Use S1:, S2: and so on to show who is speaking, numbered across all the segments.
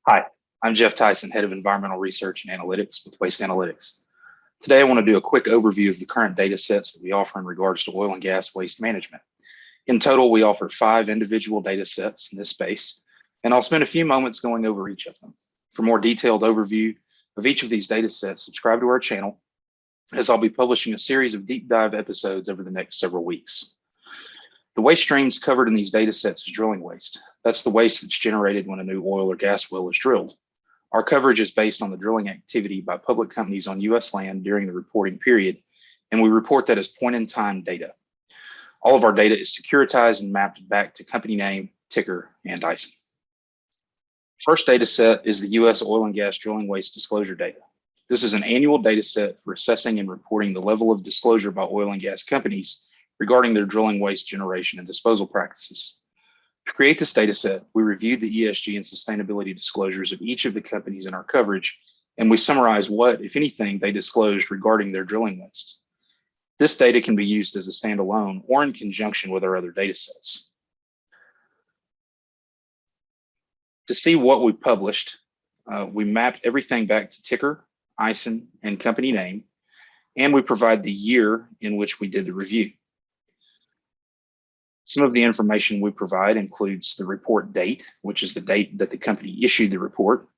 S1: Hi, I'm Jeff Tyson, Head of Environmental Research and Analytics with Waste Analytics. Today, I want to do a quick overview of the current data sets that we offer in regards to oil and gas waste management. In total, we offer 5 individual data sets in this space, and I'll spend a few moments going over each of them. For more detailed overview of each of these data sets, subscribe to our channel, as I'll be publishing a series of deep dive episodes over the next several weeks. The waste streams covered in these data sets is drilling waste. That's the waste that's generated when a new oil or gas well is drilled. Our coverage is based on the drilling activity by public companies on U.S. land during the reporting period, and we report that as point-in-time data. All of our data is securitized and mapped back to company name, ticker, and ISIN. First data set is the U.S. oil and gas drilling waste disclosure data. This is an annual data set for assessing and reporting the level of disclosure by oil and gas companies regarding their drilling waste generation and disposal practices. To create this data set, we reviewed the ESG and sustainability disclosures of each of the companies in our coverage, and we summarize what, if anything, they disclosed regarding their drilling waste. This data can be used as a standalone or in conjunction with our other data sets. To see what we published, we mapped everything back to ticker, ISIN, and company name, and we provide the year in which we did the review. Some of the information we provide includes the report date, which is the date that the company issued the report,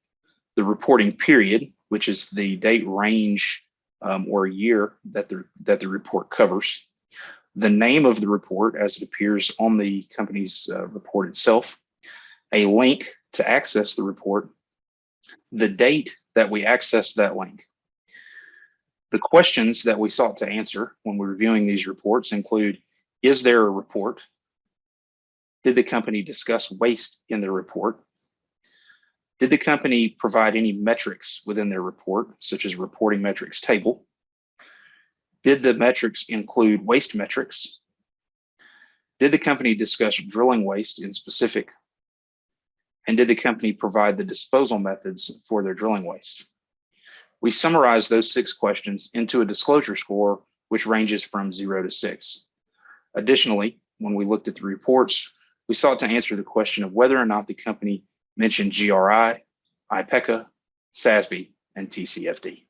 S1: the reporting period, which is the date range or year that the report covers, the name of the report as it appears on the company's report itself, a link to access the report, the date that we accessed that link. The questions that we sought to answer when we're reviewing these reports include, is there a report? Did the company discuss waste in their report? Did the company provide any metrics within their report, such as reporting metrics table? Did the metrics include waste metrics? Did the company discuss drilling waste in specific? And did the company provide the disposal methods for their drilling waste? We summarized those 6 questions into a disclosure score, which ranges from 0 to 6. Additionally, when we looked at the reports, we sought to answer the question of whether or not the company mentioned GRI, IPECA, SASB, and TCFD.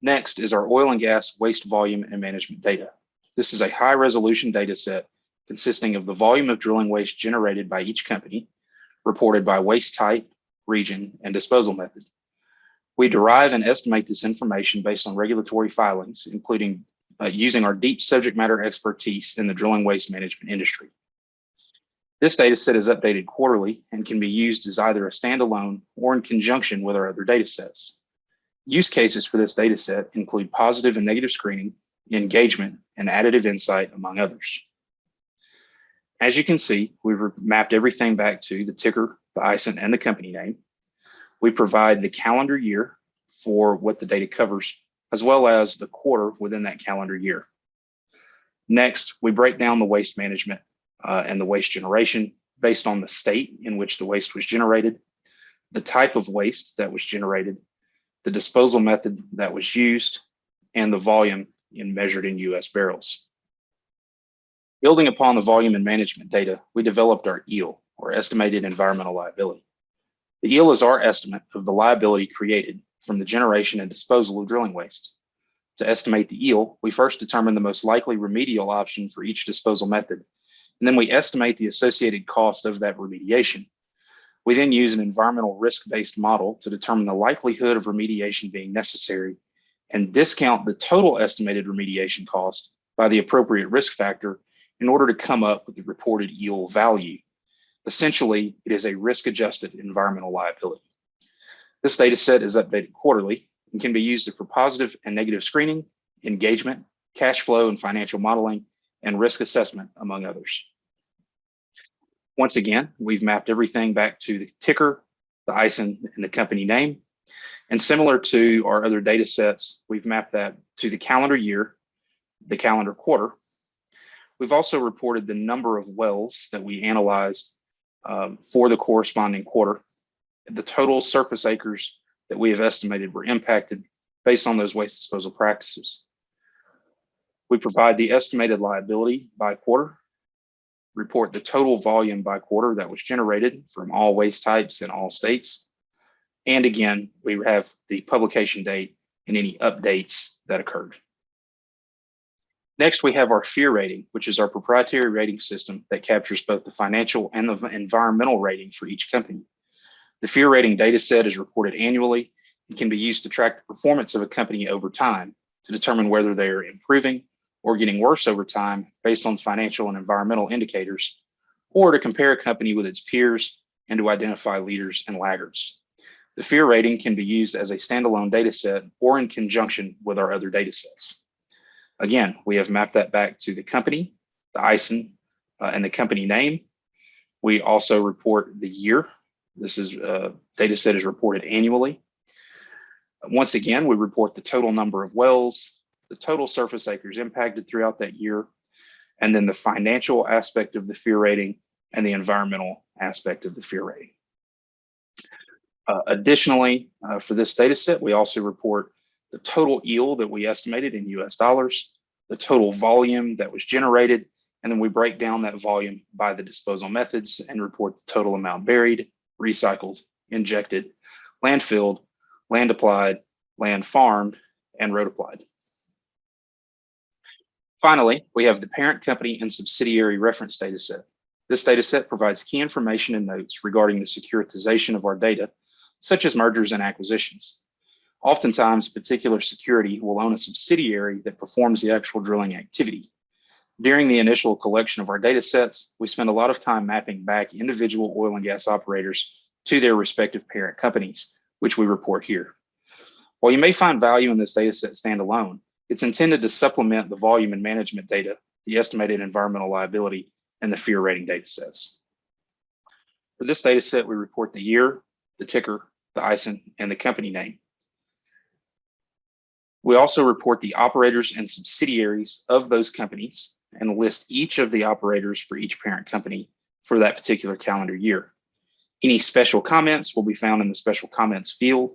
S1: Next is our oil and gas waste volume and management data. This is a high-resolution data set consisting of the volume of drilling waste generated by each company, reported by waste type, region, and disposal method. We derive and estimate this information based on regulatory filings, including using our deep subject matter expertise in the drilling waste management industry. This data set is updated quarterly and can be used as either a standalone or in conjunction with our other data sets. Use cases for this data set include positive and negative screening, engagement, and additive insight, among others. As you can see, we've mapped everything back to the ticker, the ISIN, and the company name. We provide the calendar year for what the data covers, as well as the quarter within that calendar year. Next, we break down the waste management and the waste generation based on the state in which the waste was generated, the type of waste that was generated, the disposal method that was used, and the volume measured in US barrels. Building upon the volume and management data, we developed our EEL, or Estimated Environmental Liability. The EEL is our estimate of the liability created from the generation and disposal of drilling waste. To estimate the EEL, we first determine the most likely remedial option for each disposal method, and then we estimate the associated cost of that remediation. We then use an environmental risk-based model to determine the likelihood of remediation being necessary and discount the total estimated remediation cost by the appropriate risk factor in order to come up with the reported EEL value. Essentially, it is a risk-adjusted environmental liability. This data set is updated quarterly and can be used for positive and negative screening, engagement, cash flow and financial modeling, and risk assessment, among others. Once again, we've mapped everything back to the ticker, the ISIN, and the company name. And similar to our other data sets, we've mapped that to the calendar year, the calendar quarter. We've also reported the number of wells that we analyzed for the corresponding quarter. The total surface acres that we have estimated were impacted based on those waste disposal practices. We provide the estimated liability by quarter, report the total volume by quarter that was generated from all waste types in all states. And again, we have the publication date and any updates that occurred. Next, we have our FEAR rating, which is our proprietary rating system that captures both the financial and the environmental rating for each company. The FEAR rating data set is reported annually and can be used to track the performance of a company over time to determine whether they are improving or getting worse over time based on financial and environmental indicators, or to compare a company with its peers and to identify leaders and laggards. The FEAR rating can be used as a standalone data set or in conjunction with our other data sets. Again, we have mapped that back to the company, the ISIN, and the company name. We also report the year. This is data set is reported annually. Once again, we report the total number of wells, the total surface acres impacted throughout that year, and then the financial aspect of the FEAR rating and the environmental aspect of the FEAR rating. Additionally, for this data set, we also report the total yield that we estimated in US dollars, the total volume that was generated, and then we break down that volume by the disposal methods and report the total amount buried, recycled, injected, landfilled, land applied, land farmed, and road applied. Finally, we have the parent company and subsidiary reference data set. This data set provides key information and notes regarding the securitization of our data, such as mergers and acquisitions. Oftentimes, a particular security will own a subsidiary that performs the actual drilling activity. During the initial collection of our data sets, we spend a lot of time mapping back individual oil and gas operators to their respective parent companies, which we report here. While you may find value in this data set standalone, it's intended to supplement the volume and management data, the estimated environmental liability, and the FEAR rating data sets. For this data set, we report the year, the ticker, the ISIN, and the company name. We also report the operators and subsidiaries of those companies and list each of the operators for each parent company for that particular calendar year. Any special comments will be found in the special comments field.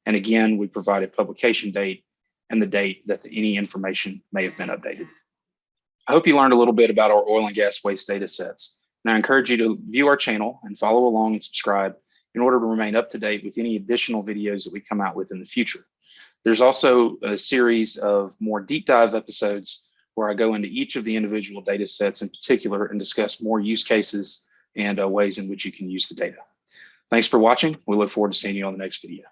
S1: And again, we provide a publication date and the date that any information may have been updated. I hope you learned a little bit about our oil and gas waste data sets. And I encourage you to view our channel and follow along and subscribe in order to remain up to date with any additional videos that we come out with in the future. There's also a series of more deep dive episodes where I go into each of the individual data sets in particular and discuss more use cases and ways in which you can use the data. Thanks for watching. We look forward to seeing you on the next video.